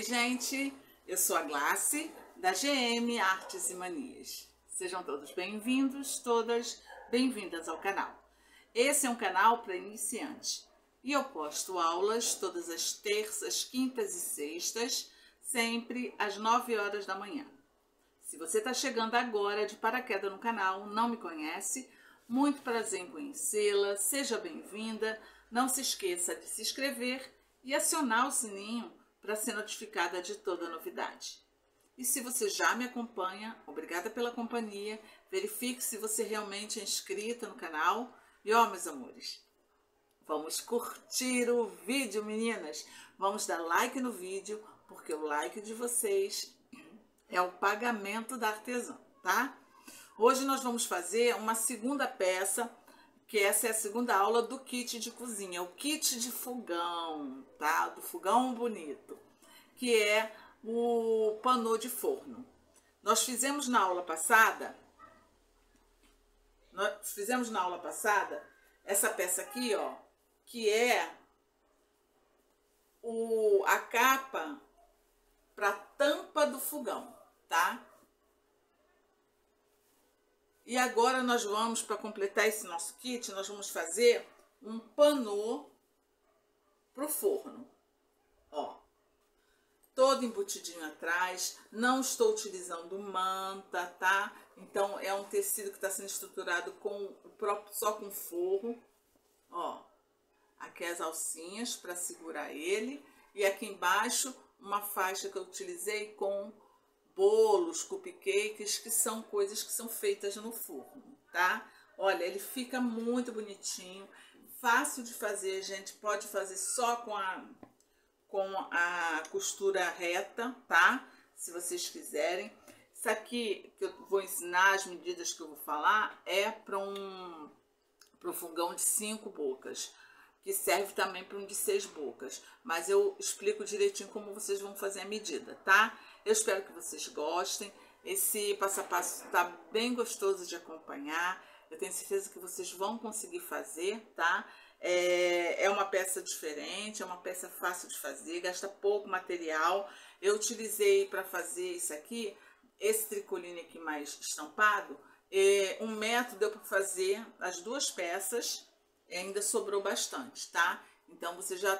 gente, eu sou a Glace, da GM Artes e Manias. Sejam todos bem-vindos, todas bem-vindas ao canal. Esse é um canal para iniciantes e eu posto aulas todas as terças, quintas e sextas, sempre às 9 horas da manhã. Se você está chegando agora de paraquedas no canal, não me conhece, muito prazer em conhecê-la, seja bem-vinda, não se esqueça de se inscrever e acionar o sininho para ser notificada de toda novidade. E se você já me acompanha, obrigada pela companhia, verifique se você realmente é inscrita no canal. E ó, meus amores, vamos curtir o vídeo, meninas. Vamos dar like no vídeo, porque o like de vocês é o pagamento da artesã, tá? Hoje nós vamos fazer uma segunda peça, que essa é a segunda aula do kit de cozinha, o kit de fogão, tá? Do fogão bonito, que é o panô de forno. Nós fizemos na aula passada, essa peça aqui, ó, que é a capa para tampa do fogão, tá? E agora nós vamos, para completar esse nosso kit, nós vamos fazer um panô pro forno, ó. Todo embutidinho atrás, não estou utilizando manta, tá? Então, é um tecido que está sendo estruturado só com forro, ó. Aqui as alcinhas para segurar ele, e aqui embaixo uma faixa que eu utilizei com bolos, cupcakes, que são coisas que são feitas no forno, tá? Olha, ele fica muito bonitinho, fácil de fazer, gente, pode fazer só com a costura reta, tá? Se vocês quiserem. Isso aqui que eu vou ensinar, as medidas que eu vou falar, é para um fogão de 5 bocas, que serve também para um de 6 bocas. Mas eu explico direitinho como vocês vão fazer a medida, tá? Eu espero que vocês gostem. Esse passo a passo tá bem gostoso de acompanhar. Eu tenho certeza que vocês vão conseguir fazer, tá? É uma peça diferente, é uma peça fácil de fazer, gasta pouco material. Eu utilizei para fazer isso aqui, esse tricoline aqui mais estampado, 1 metro deu para fazer as 2 peças, e ainda sobrou bastante, tá? Então você já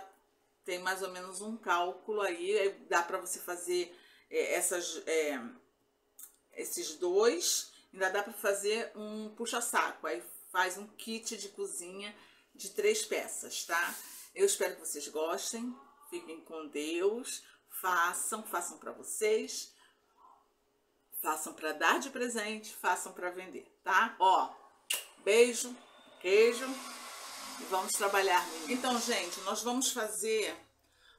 tem mais ou menos um cálculo aí, dá para você fazer esses 2, ainda dá para fazer um puxa-saco, aí faz um kit de cozinha de 3 peças, tá? Eu espero que vocês gostem, fiquem com Deus, façam para vocês, façam para dar de presente, façam para vender, tá? Ó, beijo, queijo e vamos trabalhar. Então, gente, nós vamos fazer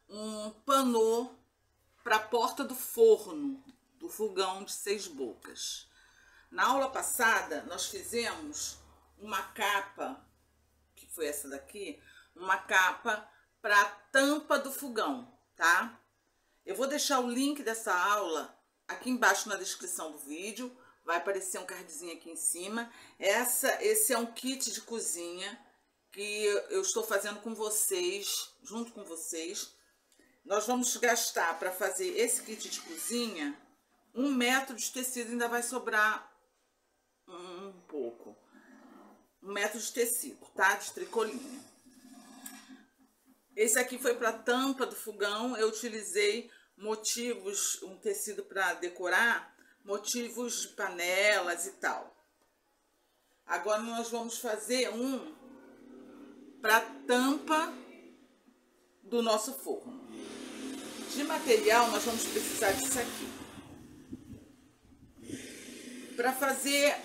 um panô para a porta do forno, do fogão de 6 bocas. Na aula passada, nós fizemos uma capa, que foi essa daqui, uma capa para a tampa do fogão, tá? Eu vou deixar o link dessa aula aqui embaixo na descrição do vídeo, vai aparecer um cardzinho aqui em cima. Esse é um kit de cozinha que eu estou fazendo com vocês, junto com vocês. Nós vamos gastar para fazer esse kit de cozinha 1 metro de tecido, ainda vai sobrar um pouco. 1 metro de tecido, tá? De tricoline. Esse aqui foi para tampa do fogão. Eu utilizei motivos, um tecido para decorar, motivos de panelas e tal. Agora nós vamos fazer um para tampa do nosso forno. De material nós vamos precisar disso aqui. Para fazer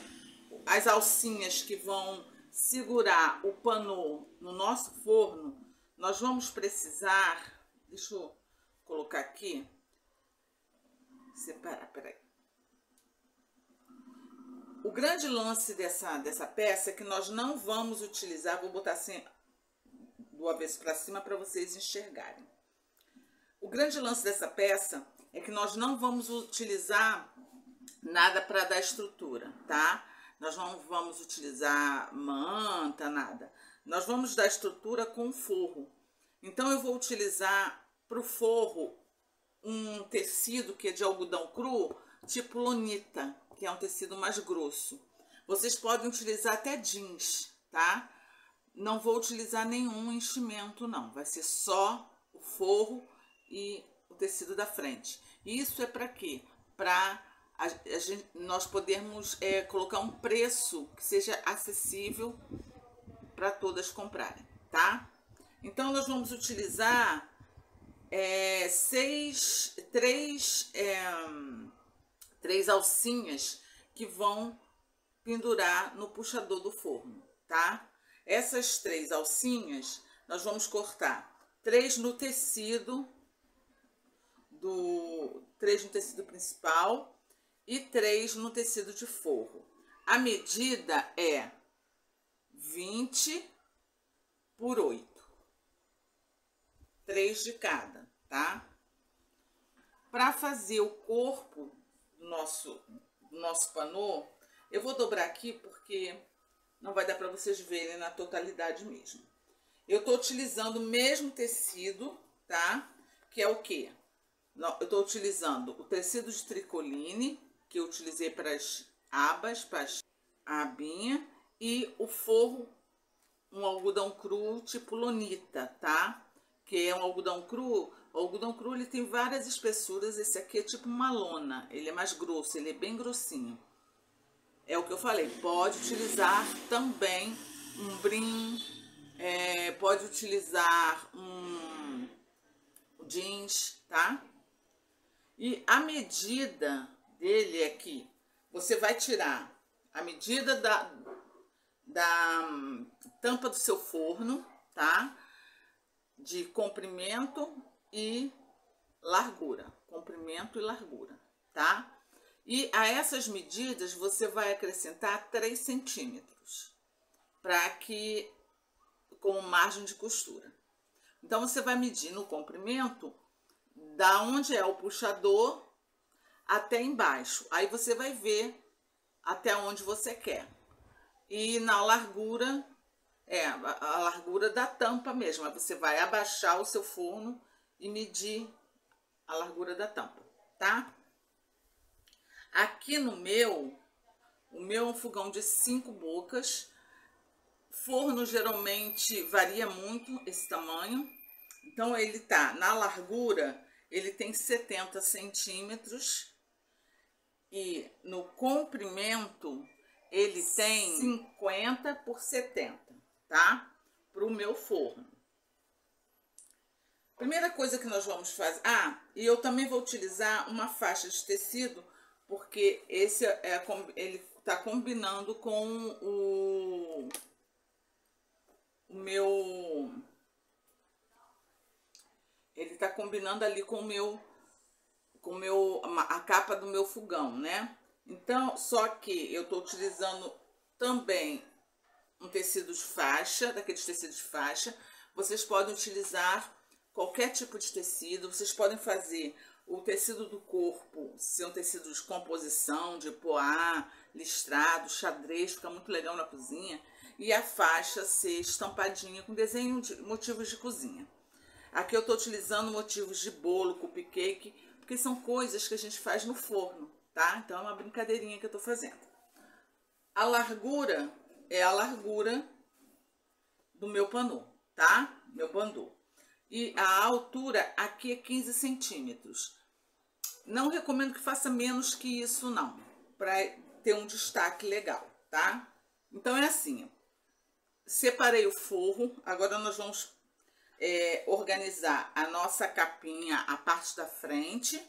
as alcinhas que vão segurar o panô no nosso forno, nós vamos precisar, deixa eu colocar aqui, separar, peraí. O grande lance dessa peça é que nós não vamos utilizar, vou botar assim do avesso para cima para vocês enxergarem. O grande lance dessa peça é que nós não vamos utilizar nada para dar estrutura, tá? Nós não vamos utilizar manta, nada. Nós vamos dar estrutura com forro. Então, eu vou utilizar para o forro um tecido que é de algodão cru, tipo lonita, que é um tecido mais grosso. Vocês podem utilizar até jeans, tá? Não vou utilizar nenhum enchimento, não. Vai ser só o forro e o tecido da frente. Isso é para quê? Para nós podermos colocar um preço que seja acessível para todas comprarem, tá? Então, nós vamos utilizar três alcinhas que vão pendurar no puxador do forno, tá? Essas 3 alcinhas, nós vamos cortar 3 no tecido principal e 3 no tecido de forro. A medida é 20 por 8. 3 de cada, tá? Para fazer o corpo do nosso panô, eu vou dobrar aqui porque não vai dar para vocês verem na totalidade mesmo. Eu tô utilizando o mesmo tecido, tá? Que é o quê? Eu tô utilizando o tecido de tricoline, que eu utilizei para as abas, para a abinha, e o forro, um algodão cru tipo lonita, tá? Que é um algodão cru. O algodão cru ele tem várias espessuras. Esse aqui é tipo uma lona, ele é mais grosso, ele é bem grossinho. É o que eu falei, pode utilizar também um brim, pode utilizar um jeans, tá? E a medida dele aqui, você vai tirar a medida da tampa do seu forno, tá? De comprimento e largura, tá? E a essas medidas você vai acrescentar 3 centímetros, para que, como margem de costura. Então, você vai medir no comprimento, da onde é o puxador até embaixo. Aí você vai ver até onde você quer. E na largura, a largura da tampa mesmo. Aí você vai abaixar o seu forno e medir a largura da tampa, tá? Aqui o meu é um fogão de 5 bocas. Forno geralmente varia muito esse tamanho. Então, ele tá na largura, ele tem 70 centímetros. E no comprimento, ele tem 50 por 70, tá? Para o meu forno. Primeira coisa que nós vamos fazer... e eu também vou utilizar uma faixa de tecido, porque esse ele tá combinando com o meu... Ele tá combinando ali com a capa do meu fogão, né? Então, só que eu tô utilizando também um tecido de faixa, daqueles tecidos de faixa. Vocês podem utilizar qualquer tipo de tecido. Vocês podem fazer o tecido do corpo ser um tecido de composição, de poá, listrado, xadrez, fica muito legal na cozinha. E a faixa ser estampadinha com desenho de motivos de cozinha. Aqui eu tô utilizando motivos de bolo, cupcake, porque são coisas que a gente faz no forno, tá? Então é uma brincadeirinha que eu tô fazendo. A largura é a largura do meu panô, tá? Meu bandô. E a altura aqui é 15 centímetros. Não recomendo que faça menos que isso, não, para ter um destaque legal, tá? Então é assim, separei o forro, agora nós vamos organizar a nossa capinha, a parte da frente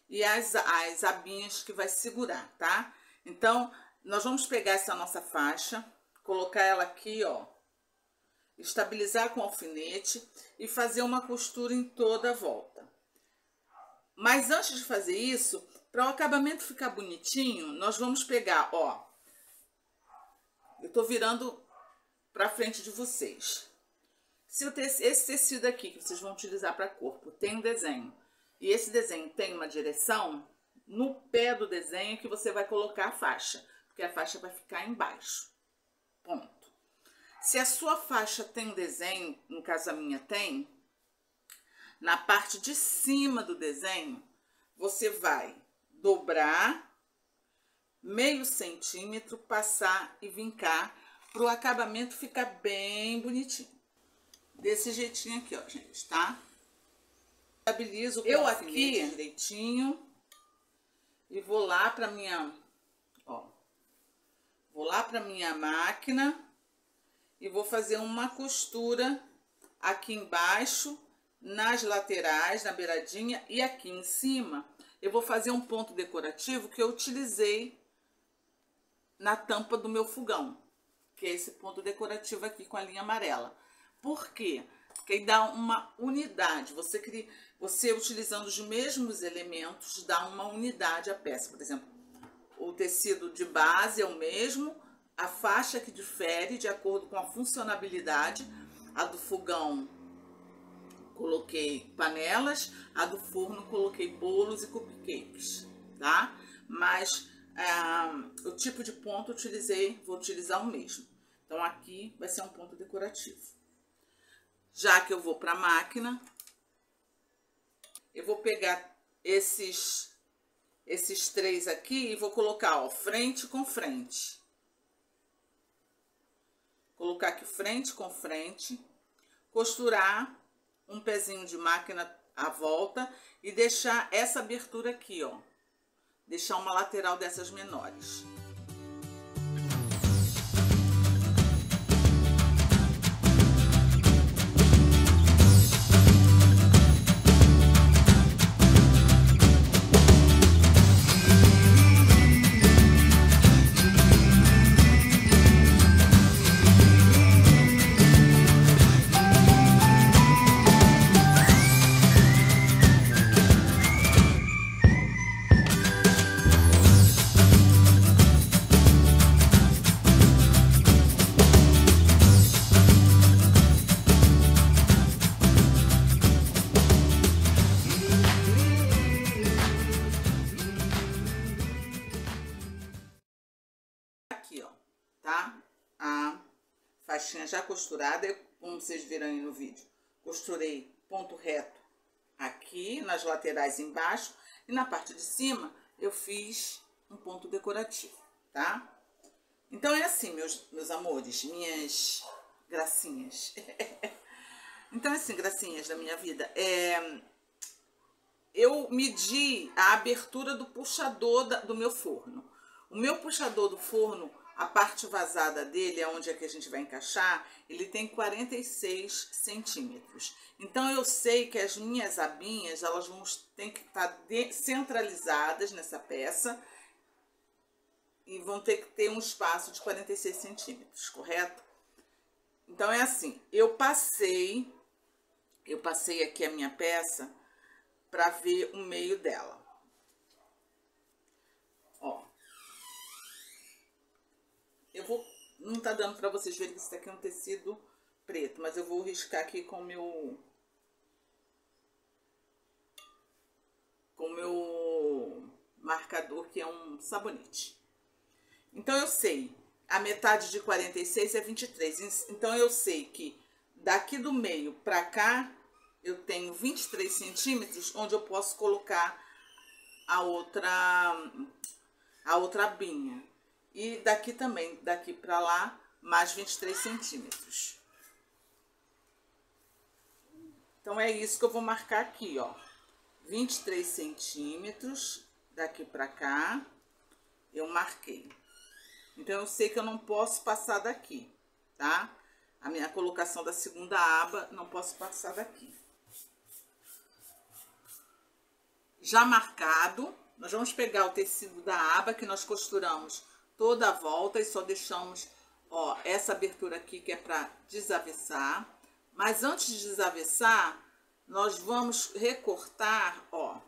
e as abinhas que vai segurar, tá? Então, nós vamos pegar essa nossa faixa, colocar ela aqui, ó, estabilizar com alfinete e fazer uma costura em toda a volta. Mas antes de fazer isso, para o acabamento ficar bonitinho, nós vamos pegar, ó, eu tô virando para frente de vocês. Se esse tecido aqui que vocês vão utilizar para corpo tem um desenho e esse desenho tem uma direção, no pé do desenho que você vai colocar a faixa, porque a faixa vai ficar embaixo. Ponto. Se a sua faixa tem um desenho, no caso a minha tem, na parte de cima do desenho, você vai dobrar meio centímetro, passar e vincar para o acabamento ficar bem bonitinho. Desse jeitinho aqui, ó, gente, tá? Estabilizo eu aqui direitinho e vou lá para minha, ó, vou lá para minha máquina e vou fazer uma costura aqui embaixo, nas laterais, na beiradinha, e aqui em cima eu vou fazer um ponto decorativo que eu utilizei na tampa do meu fogão, que é esse ponto decorativo aqui com a linha amarela. Por quê? Porque aí dá uma unidade. Você utilizando os mesmos elementos, dá uma unidade à peça. Por exemplo, o tecido de base é o mesmo, a faixa que difere de acordo com a funcionalidade. A do fogão coloquei panelas, a do forno coloquei bolos e cupcakes, tá? Mas o tipo de ponto vou utilizar o mesmo. Então aqui vai ser um ponto decorativo. Já que eu vou para a máquina, eu vou pegar esses três aqui e vou colocar, ó, frente com frente. Colocar aqui frente com frente, costurar um pezinho de máquina à volta e deixar essa abertura aqui, ó. Deixar uma lateral dessas menores. Aqui, ó, tá? A faixinha já costurada, como vocês viram aí no vídeo. Costurei ponto reto aqui, nas laterais embaixo, e na parte de cima eu fiz um ponto decorativo, tá? Então é assim, meus amores, minhas gracinhas. Então é assim, gracinhas da minha vida. Eu medi a abertura do puxador do meu forno. O meu puxador do forno, a parte vazada dele, onde é que a gente vai encaixar, ele tem 46 centímetros. Então, eu sei que as minhas abinhas, elas têm que estar centralizadas nessa peça e vão ter que ter um espaço de 46 centímetros, correto? Então, é assim, eu passei aqui a minha peça para ver o meio dela. Ó. Não tá dando pra vocês verem que isso aqui é um tecido preto, mas eu vou riscar aqui com o meu marcador, que é um sabonete. Então, eu sei, a metade de 46 é 23. Então, eu sei que daqui do meio pra cá, eu tenho 23 centímetros, onde eu posso colocar a outra abinha. E daqui também, daqui pra lá, mais 23 centímetros. Então, é isso que eu vou marcar aqui, ó. 23 centímetros, daqui pra cá, eu marquei. Então, eu sei que eu não posso passar daqui, tá? A minha colocação da segunda aba, não posso passar daqui. Já marcado, nós vamos pegar o tecido da aba que nós costuramos toda a volta e só deixamos, ó, essa abertura aqui que é para desavessar. Mas antes de desavessar, nós vamos recortar, ó,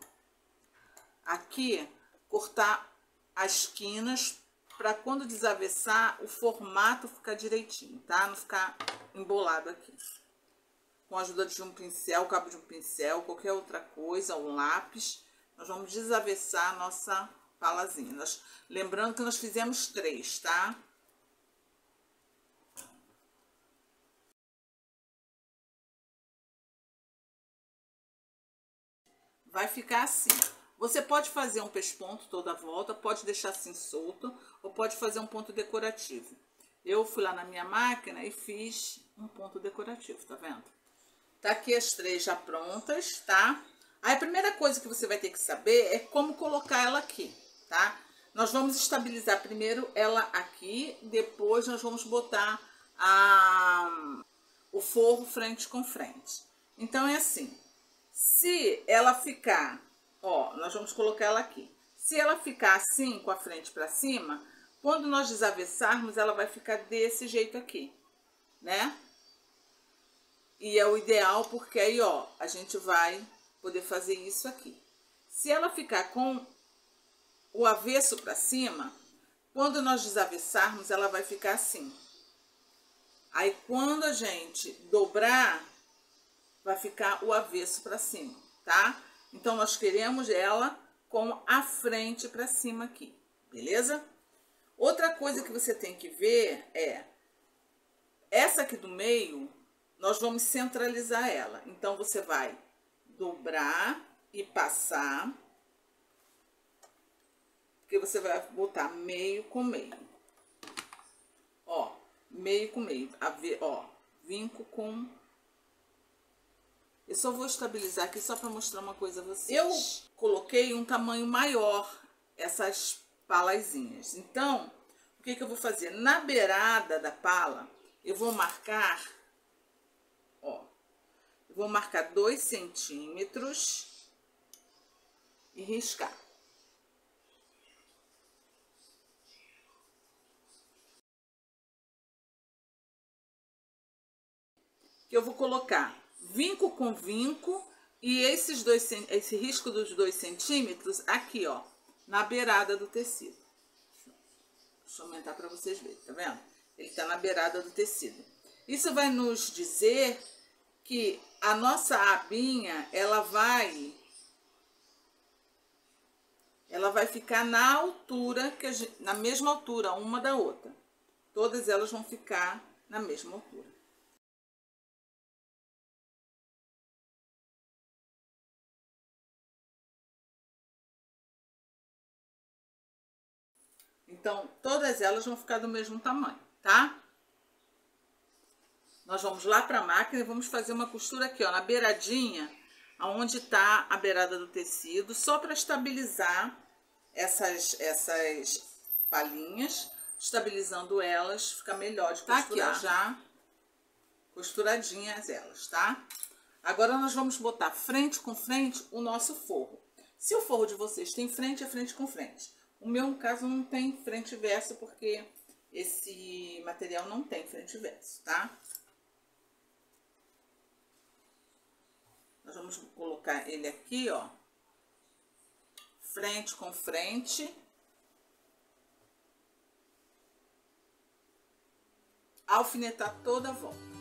aqui, cortar as quinas para quando desavessar o formato ficar direitinho, tá? Não ficar embolado aqui. Com a ajuda de um pincel, cabo de um pincel, qualquer outra coisa, um lápis, nós vamos desavessar a nossa palazinha. Lembrando que nós fizemos 3, tá? vai ficar assim. Você pode fazer um pesponto toda a volta, pode deixar assim solto, ou pode fazer um ponto decorativo. Eu fui lá na minha máquina e fiz um ponto decorativo, tá vendo? Tá aqui as 3 já prontas, tá? Aí a primeira coisa que você vai ter que saber é como colocar ela aqui, tá? Nós vamos estabilizar primeiro ela aqui, depois nós vamos botar o forro frente com frente. Então é assim, se ela ficar, ó, nós vamos colocar ela aqui. Se ela ficar assim, com a frente para cima, quando nós desavessarmos, ela vai ficar desse jeito aqui, né? E é o ideal porque aí, ó, a gente vai poder fazer isso aqui. Se ela ficar com o avesso para cima, quando nós desavessarmos, ela vai ficar assim. Aí, quando a gente dobrar, vai ficar o avesso para cima, tá? Então, nós queremos ela com a frente para cima aqui, beleza? Outra coisa que você tem que ver é, essa aqui do meio, nós vamos centralizar ela. Então, você vai dobrar e passar, porque você vai botar meio com meio. Ó, meio com meio, ó, vinco com... Eu só vou estabilizar aqui só para mostrar uma coisa a vocês. Eu coloquei um tamanho maior essas palazinhas. Então, o que eu vou fazer? Na beirada da pala, eu vou marcar, ó, eu vou marcar 2 centímetros e riscar. Que eu vou colocar vinco com vinco e esse risco dos 2 centímetros aqui, ó, na beirada do tecido. Deixa eu aumentar para vocês verem, tá vendo? Ele tá na beirada do tecido. Isso vai nos dizer que a nossa abinha, ela vai ficar na altura, na mesma altura uma da outra. Todas elas vão ficar na mesma altura. Então, todas elas vão ficar do mesmo tamanho, tá? Nós vamos lá para a máquina e vamos fazer uma costura aqui, ó, na beiradinha, aonde tá a beirada do tecido, só para estabilizar essas palhinhas, estabilizando elas, fica melhor de costurar. Tá aqui, ó, já costuradinhas elas, tá? Agora nós vamos botar frente com frente o nosso forro. Se o forro de vocês tem frente, é frente com frente. O meu, no caso, não tem frente e verso, porque esse material não tem frente e verso, tá? Nós vamos colocar ele aqui, ó, frente com frente. Alfinetar toda a volta.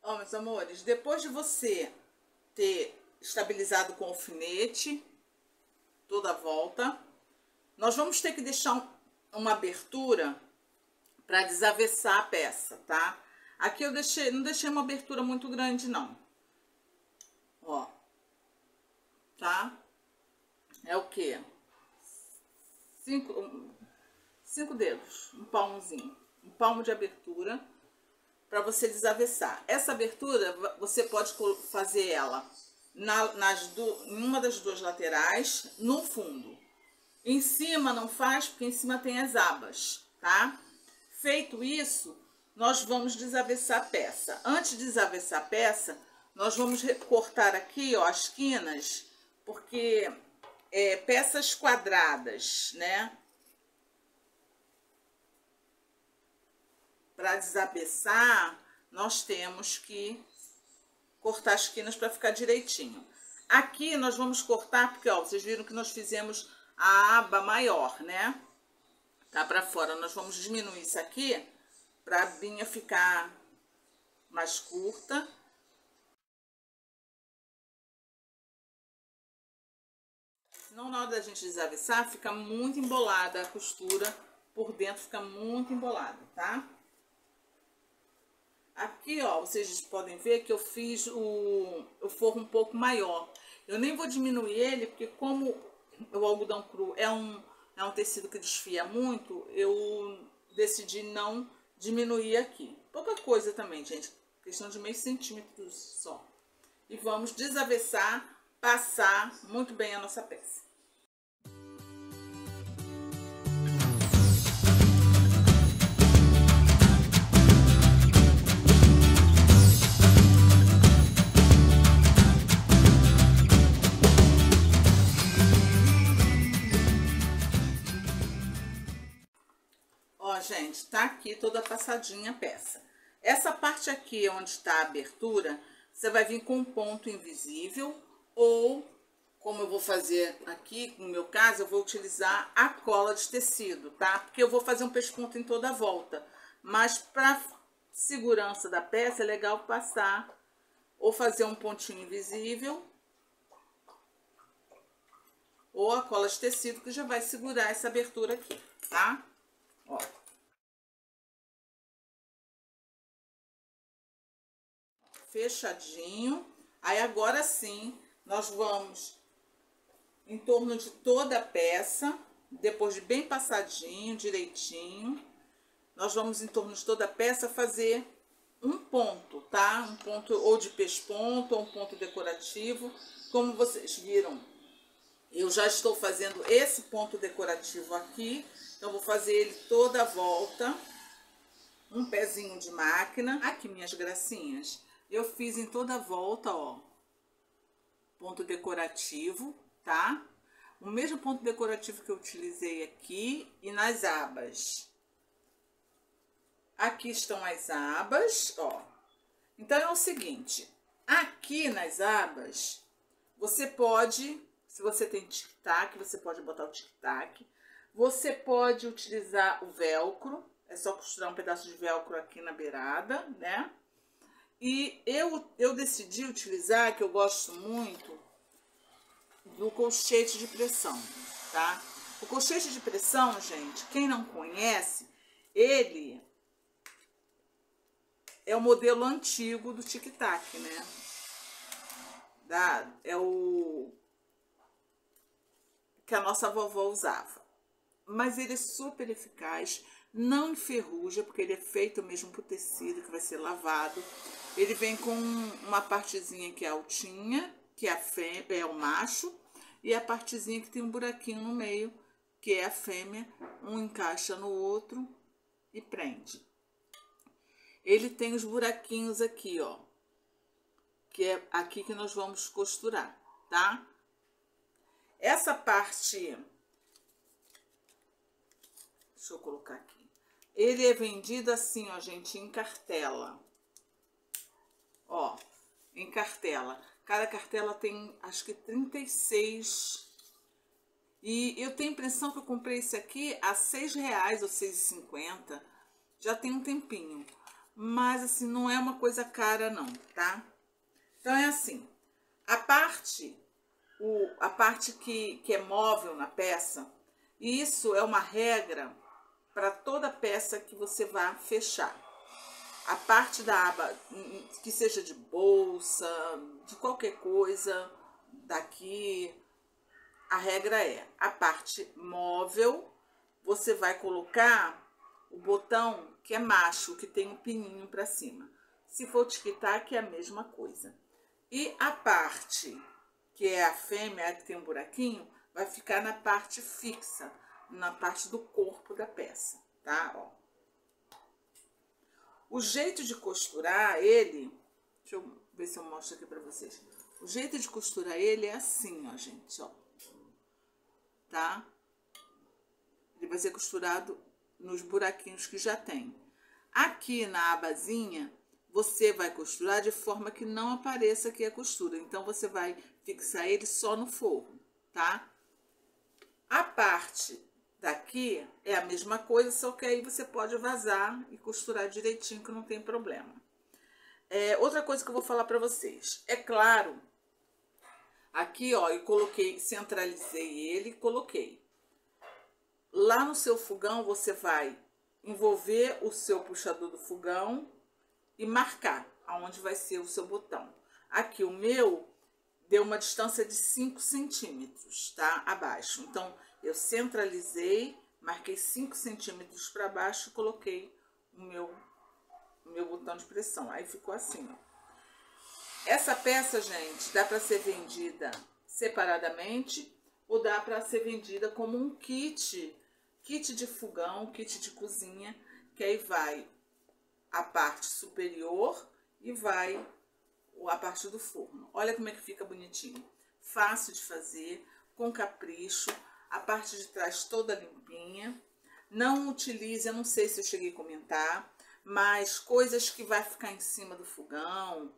Ó, meus amores, depois de você ter estabilizado com o alfinete toda a volta, nós vamos ter que deixar uma abertura para desavessar a peça, tá? Aqui eu não deixei uma abertura muito grande, não. Ó, tá? É o quê? 5 dedos, um palmozinho, um palmo de abertura para você desavessar. Essa abertura você pode fazer ela em uma das 2 laterais, no fundo. Em cima não faz, porque em cima tem as abas, tá? Feito isso, nós vamos desavessar a peça. Antes de desavessar a peça, nós vamos cortar aqui, ó, as quinas, porque peças quadradas, né? Para desavessar, nós temos que cortar as quinas para ficar direitinho. Aqui nós vamos cortar, porque, ó, vocês viram que nós fizemos a aba maior, né? Tá pra fora. Nós vamos diminuir isso aqui pra abinha ficar mais curta. Senão, na hora da gente desavessar, fica muito embolada a costura. Por dentro fica muito embolada, tá? Aqui, ó, vocês podem ver que eu fiz o forro um pouco maior. Eu nem vou diminuir ele, porque como o algodão cru é um tecido que desfia muito, eu decidi não diminuir aqui. Pouca coisa também, gente. Questão de meio centímetro só. E vamos desavessar, passar muito bem a nossa peça. Ó, gente, tá aqui toda passadinha a peça. Essa parte aqui, onde está a abertura, você vai vir com um ponto invisível ou, como eu vou fazer aqui, no meu caso, eu vou utilizar a cola de tecido, tá? Porque eu vou fazer um pesponto em toda a volta. Mas para segurança da peça, é legal passar ou fazer um pontinho invisível ou a cola de tecido, que já vai segurar essa abertura aqui, tá? Ó. Fechadinho. Aí agora sim, nós vamos em torno de toda a peça, depois de bem passadinho, direitinho, nós vamos em torno de toda a peça fazer um ponto, tá? Um ponto ou de pesponto ou um ponto decorativo. Como vocês viram, eu já estou fazendo esse ponto decorativo aqui, então vou fazer ele toda a volta. Um pezinho de máquina. Aqui, minhas gracinhas, eu fiz em toda a volta, ó, ponto decorativo, tá? O mesmo ponto decorativo que eu utilizei aqui e nas abas. Aqui estão as abas, ó. Então, é o seguinte, aqui nas abas, você pode, se você tem tic-tac, você pode botar o tic-tac. Você pode utilizar o velcro, é só costurar um pedaço de velcro aqui na beirada, né? E eu decidi utilizar, que eu gosto muito, do colchete de pressão, tá? O colchete de pressão, gente, quem não conhece, ele é o modelo antigo do tic-tac, né? É o que a nossa vovó usava. Mas ele é super eficaz, não enferruja, porque ele é feito mesmo por tecido, que vai ser lavado. Ele vem com uma partezinha que é altinha, que é a fêmea, é o macho, e a partezinha que tem um buraquinho no meio, que é a fêmea. Um encaixa no outro e prende. Ele tem os buraquinhos aqui, ó, que é aqui que nós vamos costurar, tá? Essa parte, deixa eu colocar aqui. Ele é vendido assim, ó, gente, em cartela. Ó, em cartela. Cada cartela tem, acho que 36. E eu tenho a impressão que eu comprei esse aqui a R$6 ou R$6,50. Já tem um tempinho. Mas, assim, não é uma coisa cara, não, tá? Então, é assim. A parte que é móvel na peça, isso é uma regra para toda peça que você vai fechar. A parte da aba, que seja de bolsa, de qualquer coisa, daqui, a regra é, a parte móvel, você vai colocar o botão que é macho, que tem um pininho para cima. Se for tic-tac, é a mesma coisa. E a parte que é a fêmea, que tem um buraquinho, vai ficar na parte fixa, na parte do corpo da peça, tá? Ó. O jeito de costurar ele, deixa eu ver se eu mostro aqui pra vocês. O jeito de costurar ele é assim, ó, gente, ó. Tá? Ele vai ser costurado nos buraquinhos que já tem. Aqui na abazinha, você vai costurar de forma que não apareça aqui a costura. Então, você vai fixar ele só no forro, tá? A parte daqui é a mesma coisa, só que aí você pode vazar e costurar direitinho, que não tem problema. Outra coisa que eu vou falar pra vocês. É claro, aqui, ó, eu coloquei, centralizei ele, coloquei. Lá no seu fogão, você vai envolver o seu puxador do fogão e marcar aonde vai ser o seu botão. Aqui o meu deu uma distância de 5 centímetros, tá? Abaixo. Então, eu centralizei, marquei 5 centímetros para baixo e coloquei o meu botão de pressão. Aí ficou assim, ó. Essa peça, gente, dá para ser vendida separadamente ou dá para ser vendida como um kit de fogão, kit de cozinha, que aí vai a parte superior e vai a parte do forno. Olha como é que fica bonitinho. Fácil de fazer, com capricho, a parte de trás toda limpinha. Não utilize, eu não sei se eu cheguei a comentar, mas coisas que vai ficar em cima do fogão,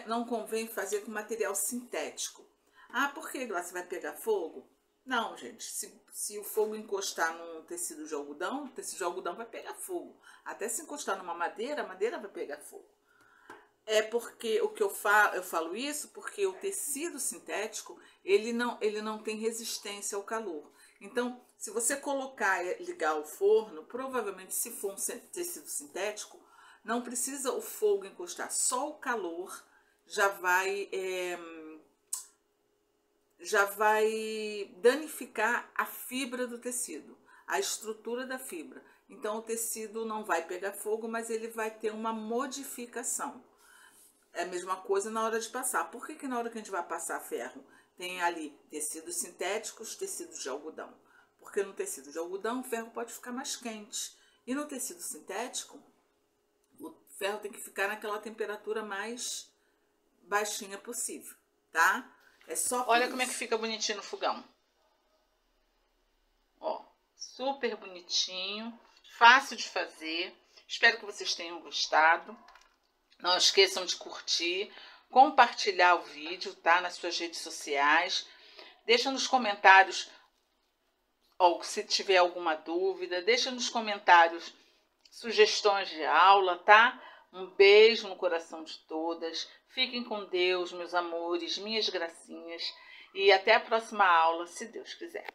não convém fazer com material sintético. Ah, por que, Glaucia, vai pegar fogo? Não, gente, se o fogo encostar num tecido de algodão, o tecido de algodão vai pegar fogo. Até se encostar numa madeira, a madeira vai pegar fogo. É porque o que eu falo isso porque o tecido sintético, ele não tem resistência ao calor. Então, se você colocar e ligar o forno, provavelmente se for um tecido sintético, não precisa o fogo encostar, só o calor já vai danificar a fibra do tecido, a estrutura da fibra. Então, o tecido não vai pegar fogo, mas ele vai ter uma modificação. É a mesma coisa na hora de passar. Por que na hora que a gente vai passar ferro, tem ali tecidos sintéticos, tecidos de algodão? Porque no tecido de algodão o ferro pode ficar mais quente. E no tecido sintético, o ferro tem que ficar naquela temperatura mais baixinha possível, tá? É só por Olha como é que fica bonitinho no fogão. Ó, super bonitinho, fácil de fazer. Espero que vocês tenham gostado. Não esqueçam de curtir, compartilhar o vídeo, tá? Nas suas redes sociais. Deixa nos comentários, ou se tiver alguma dúvida, deixa nos comentários sugestões de aula, tá? Um beijo no coração de todas. Fiquem com Deus, meus amores, minhas gracinhas. E até a próxima aula, se Deus quiser.